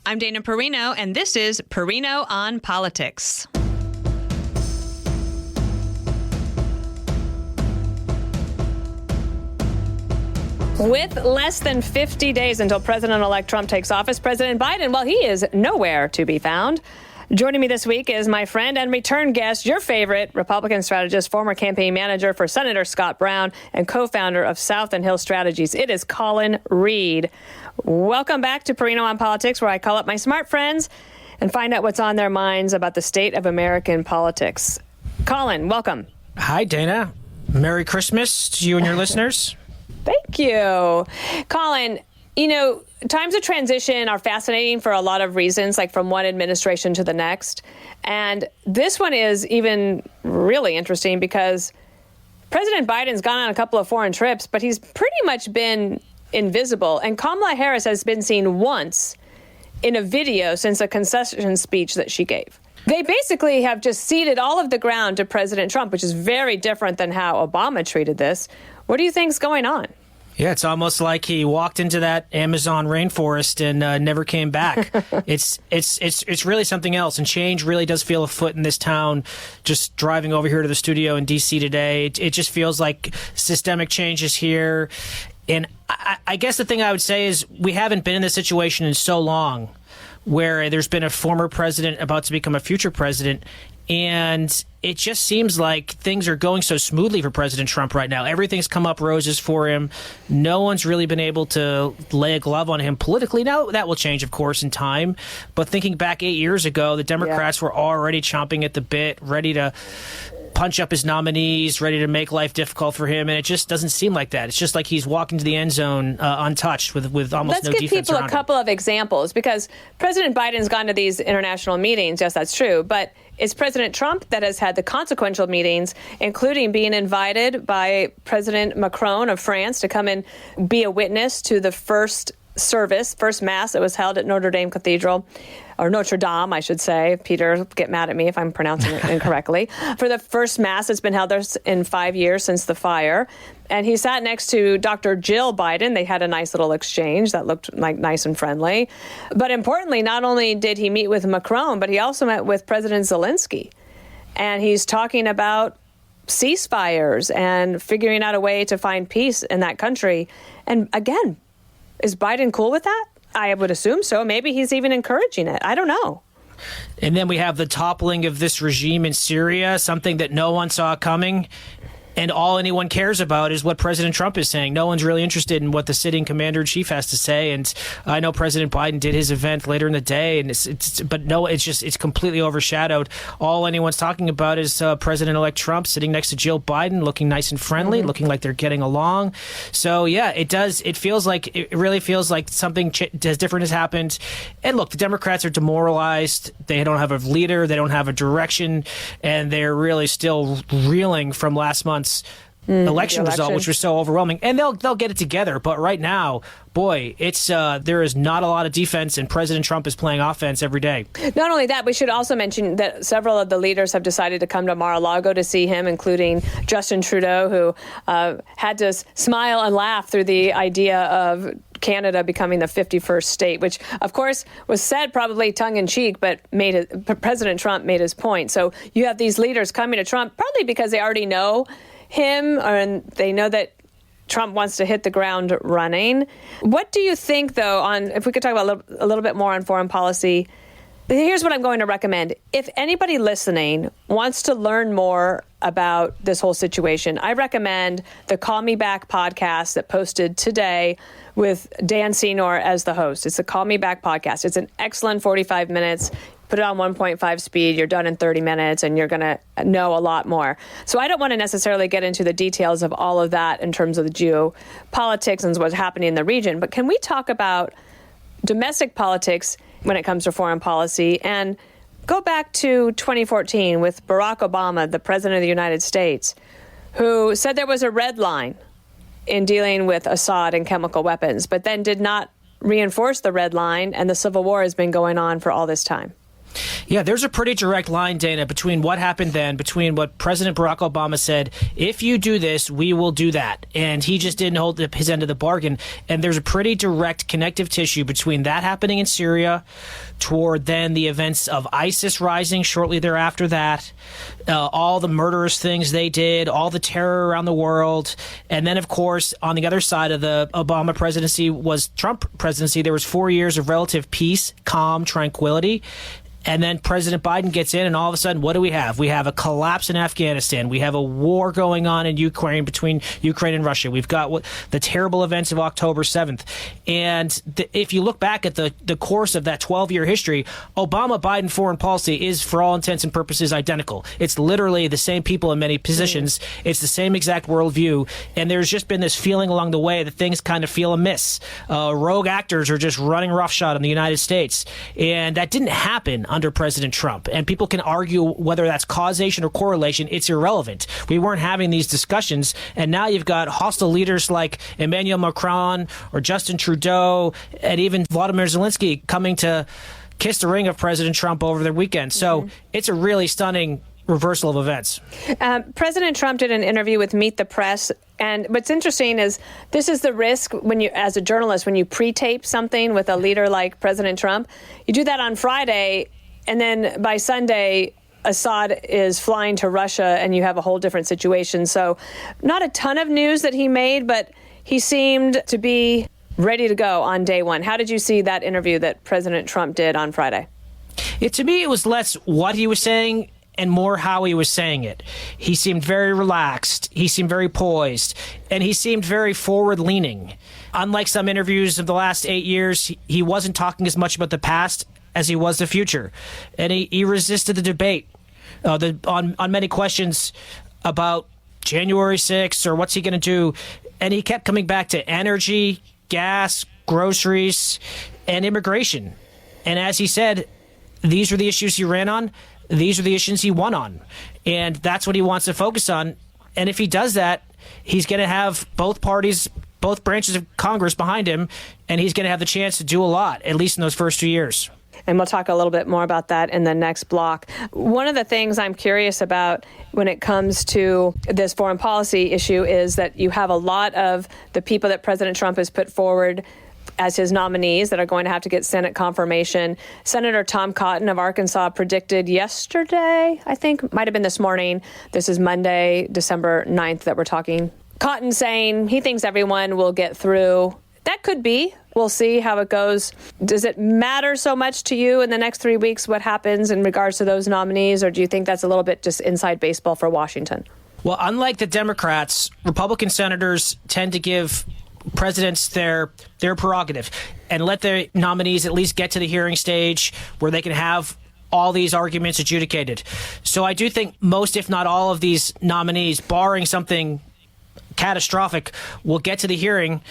I'm Dana Perino, and this is Perino on Politics. With less than 50 days until President-elect Trump takes office, President Biden, well, he is nowhere to be found. Joining me this week is my friend and return guest, your favorite Republican strategist, former campaign manager for Senator Scott Brown, and co-founder of South and Hill Strategies. It is Colin Reed. Welcome back to Perino on Politics, where I call up my smart friends and find out what's on their minds about the state of American politics. Colin, welcome. Hi, Dana. Merry Christmas to you and your listeners. Thank you. Colin, you know, times of transition are fascinating for a lot of reasons, like from one administration to the next. And this one is even really interesting because President Biden's gone on a couple of foreign trips, but he's pretty much been invisible. And Kamala Harris has been seen once in a video since a concession speech that she gave. They basically have just ceded all of the ground to President Trump, which is very different than how Obama treated this. What do you think's going on? Yeah, it's almost like he walked into that Amazon rainforest and never came back. It's really something else, and change really does feel afoot in this town. Just driving over here to the studio in D.C. today, it just feels like systemic change is here. And I guess the thing I would say is we haven't been in this situation in so long, where there's been a former president about to become a future president. And it just seems like things are going so smoothly for President Trump right now. Everything's come up roses for him. No one's really been able to lay a glove on him politically. Now, that will change, of course, in time. But thinking back 8 years ago, the Democrats were already chomping at the bit, ready to punch up his nominees, ready to make life difficult for him, and it just doesn't seem like that. It's just like he's walking to the end zone untouched with almost no defense around him. Let's give people a couple of examples, because President Biden's gone to these international meetings. Yes, that's true, but it's President Trump that has had the consequential meetings, including being invited by President Macron of France to come and be a witness to the first mass that was held at Notre Dame Cathedral, or Notre Dame, I should say. Peter, get mad at me if I'm pronouncing it incorrectly. For the first mass that's been held there in 5 years since the fire. And he sat next to Dr. Jill Biden. They had a nice little exchange that looked like nice and friendly. But importantly, not only did he meet with Macron, but he also met with President Zelensky. And he's talking about ceasefires and figuring out a way to find peace in that country. And again, is Biden cool with that? I would assume so. Maybe he's even encouraging it. I don't know. And then we have the toppling of this regime in Syria, something that no one saw coming. And all anyone cares about is what President Trump is saying. No one's really interested in what the sitting commander-in-chief has to say. And I know President Biden did his event later in the day, and it's completely overshadowed. All anyone's talking about is President-elect Trump sitting next to Jill Biden, looking nice and friendly, looking like they're getting along. So yeah, it does. It really feels like something as different has happened. And look, the Democrats are demoralized. They don't have a leader. They don't have a direction, and they're really still reeling from last month's election result, which was so overwhelming. And they'll get it together. But right now, boy, there is not a lot of defense, and President Trump is playing offense every day. Not only that, we should also mention that several of the leaders have decided to come to Mar-a-Lago to see him, including Justin Trudeau, who had to smile and laugh through the idea of Canada becoming the 51st state, which, of course, was said probably tongue-in-cheek, but President Trump made his point. So you have these leaders coming to Trump, probably because they already know him, and they know that Trump wants to hit the ground running. What do you think, though, if we could talk about a little bit more on foreign policy? Here's what I'm going to recommend. If anybody listening wants to learn more about this whole situation, I recommend the Call Me Back podcast that posted today with Dan Senor as the host. It's the Call Me Back podcast. It's an excellent 45 minutes. Put it on 1.5 speed, you're done in 30 minutes, and you're going to know a lot more. So I don't want to necessarily get into the details of all of that in terms of the geopolitics and what's happening in the region. But can we talk about domestic politics when it comes to foreign policy, and go back to 2014 with Barack Obama, the president of the United States, who said there was a red line in dealing with Assad and chemical weapons, but then did not reinforce the red line, and the civil war has been going on for all this time. Yeah, there's a pretty direct line, Dana, between what happened then, between what President Barack Obama said, if you do this, we will do that. And he just didn't hold his end of the bargain. And there's a pretty direct connective tissue between that happening in Syria toward then the events of ISIS rising shortly thereafter that, all the murderous things they did, all the terror around the world. And then, of course, on the other side of the Obama presidency was Trump presidency. There was 4 years of relative peace, calm, tranquility. And then President Biden gets in, and all of a sudden, what do we have? We have a collapse in Afghanistan. We have a war going on in Ukraine between Ukraine and Russia. We've got the terrible events of October 7th. And if you look back at the course of that 12-year history, Obama-Biden foreign policy is, for all intents and purposes, identical. It's literally the same people in many positions. It's the same exact worldview. And there's just been this feeling along the way that things kind of feel amiss. Rogue actors are just running roughshod in the United States. And that didn't happen under President Trump. And people can argue whether that's causation or correlation. It's irrelevant. We weren't having these discussions. And now you've got hostile leaders like Emmanuel Macron or Justin Trudeau and even Vladimir Zelensky coming to kiss the ring of President Trump over the weekend. So it's a really stunning reversal of events. President Trump did an interview with Meet the Press. And what's interesting is this is the risk when you, as a journalist, when you pre-tape something with a leader like President Trump, you do that on Friday. And then by Sunday, Assad is flying to Russia and you have a whole different situation. So not a ton of news that he made, but he seemed to be ready to go on day one. How did you see that interview that President Trump did on Friday? To me, it was less what he was saying and more how he was saying it. He seemed very relaxed. He seemed very poised. And he seemed very forward-leaning. Unlike some interviews of the last 8 years, he wasn't talking as much about the past as he was the future. And he resisted the debate on many questions about January 6th or what's he going to do. And he kept coming back to energy, gas, groceries, and immigration. And as he said, these are the issues he ran on. These are the issues he won on. And that's what he wants to focus on. And if he does that, he's going to have both parties, both branches of Congress behind him, and he's going to have the chance to do a lot, at least in those first 2 years. And we'll talk a little bit more about that in the next block. One of the things I'm curious about when it comes to this foreign policy issue is that you have a lot of the people that President Trump has put forward as his nominees that are going to have to get Senate confirmation. Senator Tom Cotton of Arkansas predicted yesterday, I think, might have been this morning. This is Monday, December 9th that we're talking. Cotton saying he thinks everyone will get through. That could be. We'll see how it goes. Does it matter so much to you in the next 3 weeks what happens in regards to those nominees, or do you think that's a little bit just inside baseball for Washington? Well, unlike the Democrats, Republican senators tend to give presidents their prerogative and let their nominees at least get to the hearing stage where they can have all these arguments adjudicated. So I do think most, if not all, of these nominees, barring something catastrophic, will get to the hearing.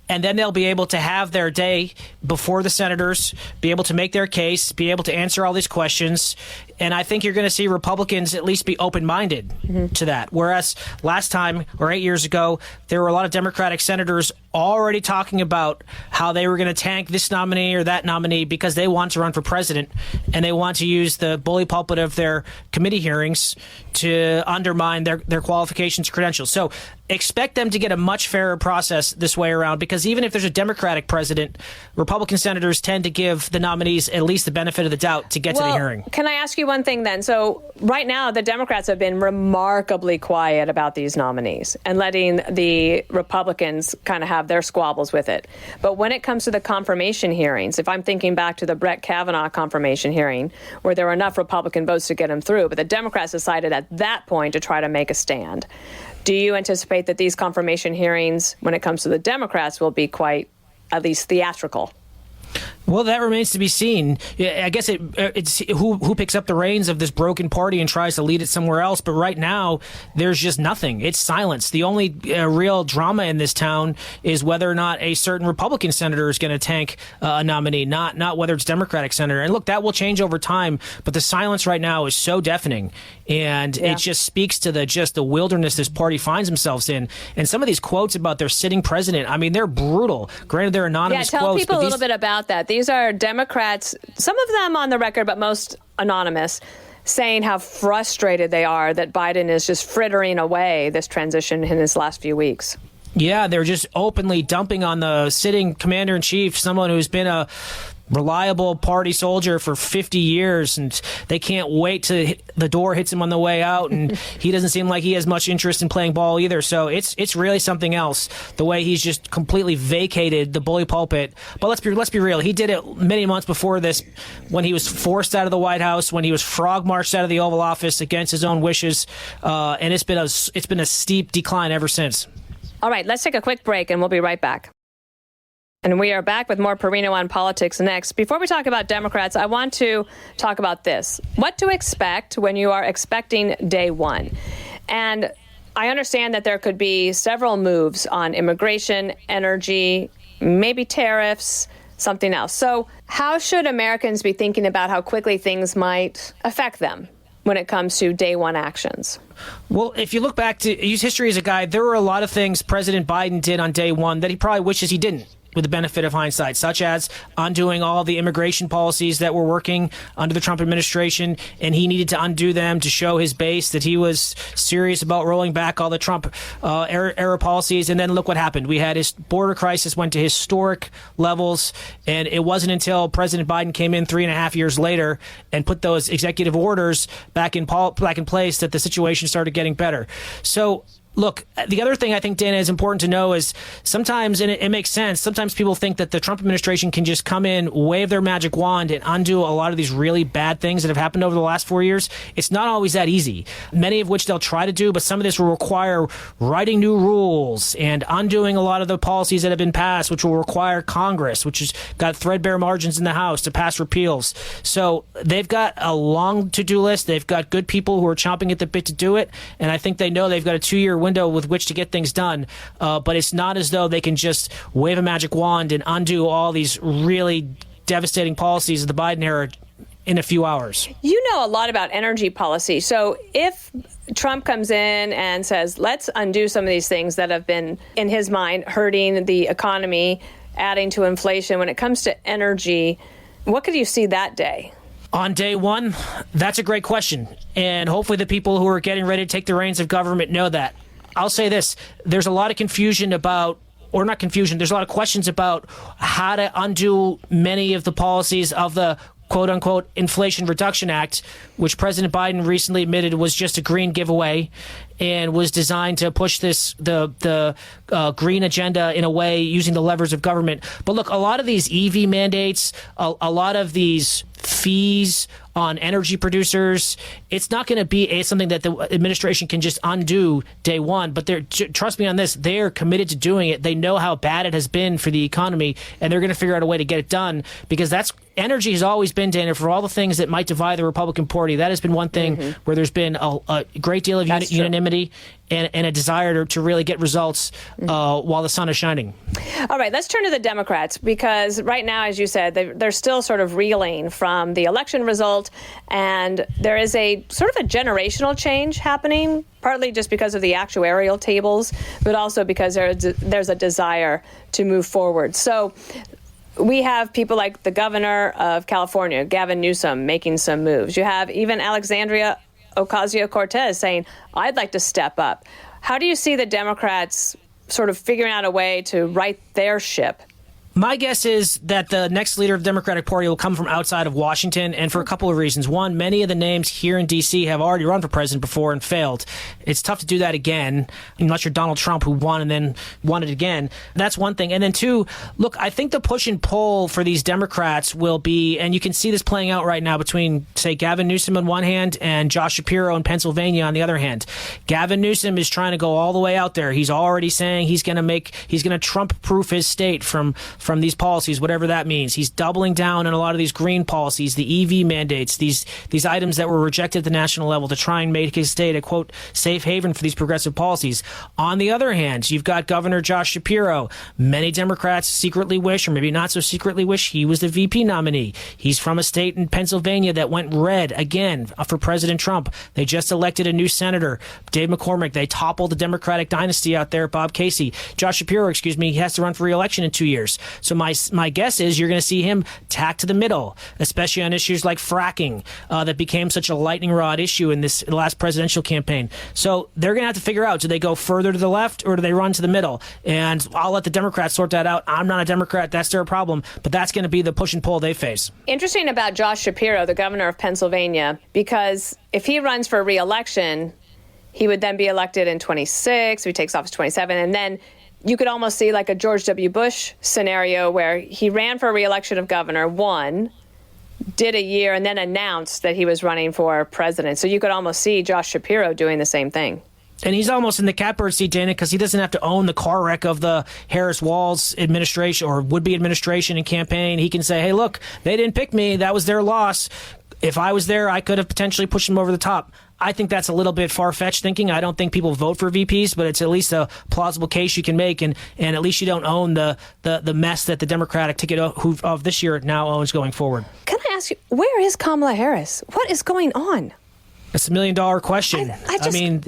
And then they'll be able to have their day before the senators, be able to make their case, be able to answer all these questions. And I think you're going to see Republicans at least be open-minded to that. Whereas last time, or 8 years ago, there were a lot of Democratic senators already talking about how they were going to tank this nominee or that nominee because they want to run for president and they want to use the bully pulpit of their committee hearings to undermine their qualifications, credentials. So expect them to get a much fairer process this way around, because even if there's a Democratic president, Republican senators tend to give the nominees at least the benefit of the doubt to get to the hearing. Can I ask you one thing then? So right now, the Democrats have been remarkably quiet about these nominees and letting the Republicans kind of have their squabbles with it. But when it comes to the confirmation hearings, if I'm thinking back to the Brett Kavanaugh confirmation hearing, where there were enough Republican votes to get him through, but the Democrats decided at that point to try to make a stand. Do you anticipate that these confirmation hearings, when it comes to the Democrats, will be quite, at least, theatrical? Well, that remains to be seen. I guess it's who picks up the reins of this broken party and tries to lead it somewhere else. But right now, there's just nothing. It's silence. The only real drama in this town is whether or not a certain Republican senator is going to tank a nominee, not whether it's Democratic senator. And look, that will change over time. But the silence right now is so deafening. And it just speaks to the wilderness this party finds themselves in. And some of these quotes about their sitting president, I mean, they're brutal. Granted, they're anonymous quotes. Yeah, tell people a little bit about about that. These are Democrats, some of them on the record, but most anonymous, saying how frustrated they are that Biden is just frittering away this transition in his last few weeks. Yeah, they're just openly dumping on the sitting commander-in-chief, someone who's been a reliable party soldier for 50 years, and they can't wait till the door hits him on the way out, and he doesn't seem like he has much interest in playing ball either. So it's really something else, the way he's just completely vacated the bully pulpit. But let's be real. He did it many months before this, when he was forced out of the White House, when he was frog marched out of the Oval Office against his own wishes, and it's been a steep decline ever since. All right, let's take a quick break, and we'll be right back. And we are back with more Perino on Politics next. Before we talk about Democrats, I want to talk about this. What to expect when you are expecting day one. And I understand that there could be several moves on immigration, energy, maybe tariffs, something else. So how should Americans be thinking about how quickly things might affect them when it comes to day one actions? Well, if you look back to use history as a guide, there were a lot of things President Biden did on day one that he probably wishes he didn't, with the benefit of hindsight, such as undoing all the immigration policies that were working under the Trump administration, and he needed to undo them to show his base that he was serious about rolling back all the Trump era policies. And then look what happened. We had his border crisis went to historic levels, and it wasn't until President Biden came in 3.5 years later and put those executive orders back in place that the situation started getting better. So look, the other thing I think, Dana, is important to know is sometimes, and it makes sense, sometimes people think that the Trump administration can just come in, wave their magic wand, and undo a lot of these really bad things that have happened over the last 4 years. It's not always that easy, many of which they'll try to do, but some of this will require writing new rules and undoing a lot of the policies that have been passed, which will require Congress, which has got threadbare margins in the House, to pass repeals. So they've got a long to-do list. They've got good people who are chomping at the bit to do it, and I think they know they've got a 2-year window with which to get things done, but it's not as though they can just wave a magic wand and undo all these really devastating policies of the Biden era in a few hours. You know a lot about energy policy. So if Trump comes in and says, let's undo some of these things that have been, in his mind, hurting the economy, adding to inflation, when it comes to energy, what could you see that day? On day one, that's a great question. And hopefully the people who are getting ready to take the reins of government know that. I'll say this. There's a lot of confusion about, or not confusion, there's a lot of questions about how to undo many of the policies of the quote-unquote Inflation Reduction Act, which President Biden recently admitted was just a green giveaway and was designed to push the green agenda in a way using the levers of government. But look, a lot of these EV mandates, a lot of these fees on energy producers, it's not going to be something that the administration can just undo day one. But trust me on this, they're committed to doing it. They know how bad it has been for the economy, and they're going to figure out a way to get it done, because energy has always been, Dana, for all the things that might divide the Republican Party. That has been one thing where there's been a great deal of unanimity and a desire to really get results while the sun is shining. All right, let's turn to the Democrats, because right now, as you said, they're still sort of reeling from the election result, and there is a sort of a generational change happening, partly just because of the actuarial tables, but also because there's a desire to move forward. So we have people like the governor of California, Gavin Newsom, making some moves. You have even Alexandria Ocasio-Cortez saying, I'd like to step up. How do you see the Democrats sort of figuring out a way to right their ship? My guess is that the next leader of the Democratic Party will come from outside of Washington, and for a couple of reasons. One, many of the names here in D.C. have already run for president before and failed. It's tough to do that again, unless you're Donald Trump, who won and then won it again. That's one thing. And then two, look, I think the push and pull for these Democrats will be, and you can see this playing out right now between, say, Gavin Newsom on one hand and Josh Shapiro in Pennsylvania on the other hand. Gavin Newsom is trying to go all the way out there. He's already saying he's going to Trump-proof his state from these policies, whatever that means. He's doubling down on a lot of these green policies, the EV mandates, these items that were rejected at the national level to try and make his state a, quote, safe haven for these progressive policies. On the other hand, you've got Governor Josh Shapiro. Many Democrats secretly wish, or maybe not so secretly wish, he was the VP nominee. He's from a state in Pennsylvania that went red again for President Trump. They just elected a new senator, Dave McCormick. They toppled the Democratic dynasty out there, Bob Casey. Josh Shapiro, he has to run for re-election in 2 years. So my guess is you're going to see him tack to the middle, especially on issues like fracking that became such a lightning rod issue in this last presidential campaign. So they're going to have to figure out, do they go further to the left or do they run to the middle? And I'll let the Democrats sort that out. I'm not a Democrat. That's their problem. But that's going to be the push and pull they face. Interesting about Josh Shapiro, the governor of Pennsylvania, because if he runs for re-election, he would then be elected in 26, he takes office 27, and then you could almost see like a George W. Bush scenario where he ran for re-election of governor, won, did a year, and then announced that he was running for president. So you could almost see Josh Shapiro doing the same thing. And he's almost in the catbird seat, Dana, because he doesn't have to own the car wreck of the Harris-Walz administration or would-be administration and campaign. He can say, hey, look, they didn't pick me. That was their loss. If I was there, I could have potentially pushed him over the top. I think that's a little bit far-fetched thinking. I don't think people vote for VPs, but it's at least a plausible case you can make, and at least you don't own the mess that the Democratic ticket of this year now owns going forward. Can I ask you, where is Kamala Harris? What is going on? It's $1 million question. I mean,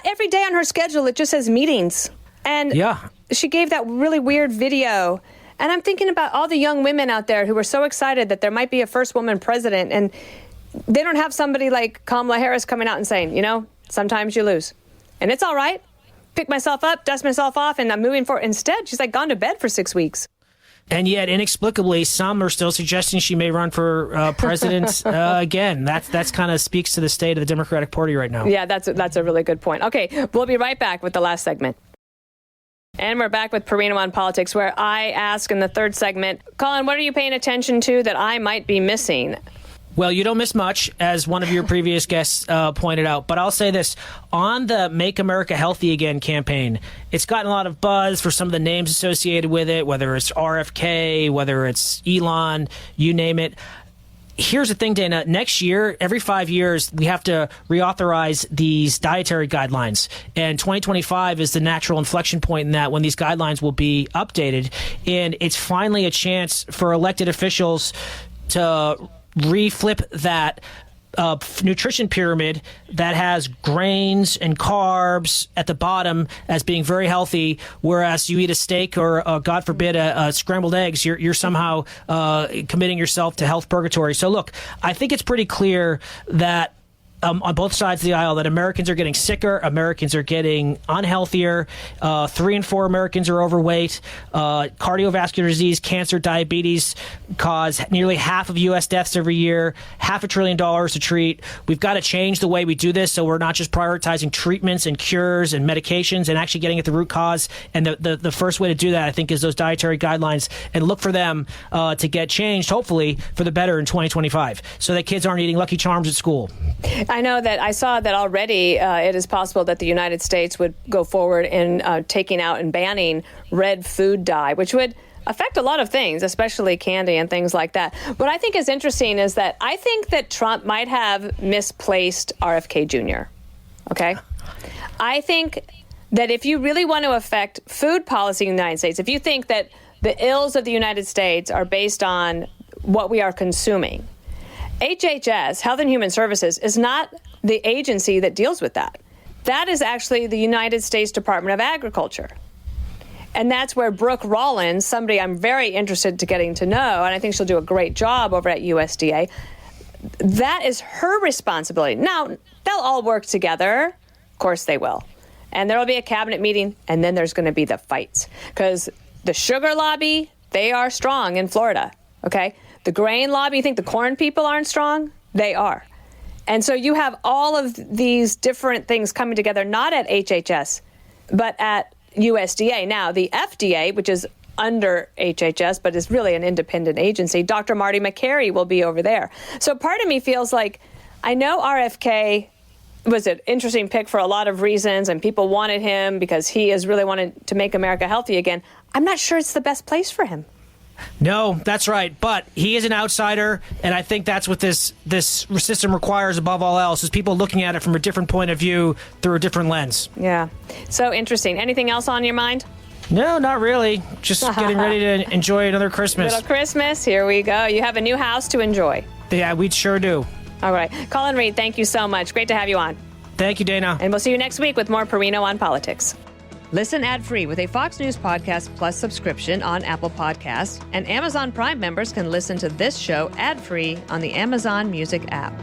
every day on her schedule, it just says meetings. And yeah, she gave that really weird video. And I'm thinking about all the young women out there who were so excited that there might be a first woman president, and they don't have somebody like Kamala Harris coming out and saying, you know, sometimes you lose. And it's all right. Pick myself up, dust myself off, and I'm moving forward. Instead, she's like gone to bed for 6 weeks. And yet, inexplicably, some are still suggesting she may run for president again. That's kind of speaks to the state of the Democratic Party right now. Yeah, that's a really good point. Okay, we'll be right back with the last segment. And we're back with Perino on Politics, where I ask in the third segment, Colin, what are you paying attention to that I might be missing? Well, you don't miss much, as one of your previous guests pointed out. But I'll say this. On the Make America Healthy Again campaign, it's gotten a lot of buzz for some of the names associated with it, whether it's RFK, whether it's Elon, you name it. Here's the thing, Dana. Next year, every 5 years, we have to reauthorize these dietary guidelines. And 2025 is the natural inflection point in that, when these guidelines will be updated. And it's finally a chance for elected officials to reflip that nutrition pyramid that has grains and carbs at the bottom as being very healthy, whereas you eat a steak or, God forbid, a scrambled eggs, you're somehow committing yourself to health purgatory. So look, I think it's pretty clear that on both sides of the aisle that Americans are getting sicker, Americans are getting unhealthier. 3 in 4 Americans are overweight. Cardiovascular disease, cancer, diabetes cause nearly half of U.S. deaths every year, $500 billion to treat. We've got to change the way we do this so we're not just prioritizing treatments and cures and medications and actually getting at the root cause. And the first way to do that, I think, is those dietary guidelines, and look for them to get changed, hopefully, for the better in 2025, so that kids aren't eating Lucky Charms at school. I know that I saw that already it is possible that the United States would go forward in taking out and banning red food dye, which would affect a lot of things, especially candy and things like that. What I think is interesting is that I think that Trump might have misplaced RFK Jr. Okay? I think that if you really want to affect food policy in the United States, if you think that the ills of the United States are based on what we are consuming, HHS, Health and Human Services, is not the agency that deals with that. That is actually the United States Department of Agriculture. And that's where Brooke Rollins, somebody I'm very interested to getting to know, and I think she'll do a great job over at USDA, that is her responsibility. Now, they'll all work together. Of course they will. And there will be a cabinet meeting, and then there's going to be the fights. Because the sugar lobby, they are strong in Florida, okay? The grain lobby, you think the corn people aren't strong? They are. And so you have all of these different things coming together, not at HHS, but at USDA. Now, the FDA, which is under HHS, but is really an independent agency, Dr. Marty McCary will be over there. So part of me feels like, I know RFK was an interesting pick for a lot of reasons, and people wanted him because he has really wanted to make America healthy again. I'm not sure it's the best place for him. No, that's right. But he is an outsider, and I think that's what this system requires above all else, is people looking at it from a different point of view through a different lens. Yeah. So interesting. Anything else on your mind? No, not really. Just getting ready to enjoy another Christmas. Little Christmas. Here we go. You have a new house to enjoy. Yeah, we sure do. All right. Colin Reed, thank you so much. Great to have you on. Thank you, Dana. And we'll see you next week with more Perino on Politics. Listen ad-free with a Fox News Podcast Plus subscription on Apple Podcasts, and Amazon Prime members can listen to this show ad-free on the Amazon Music app.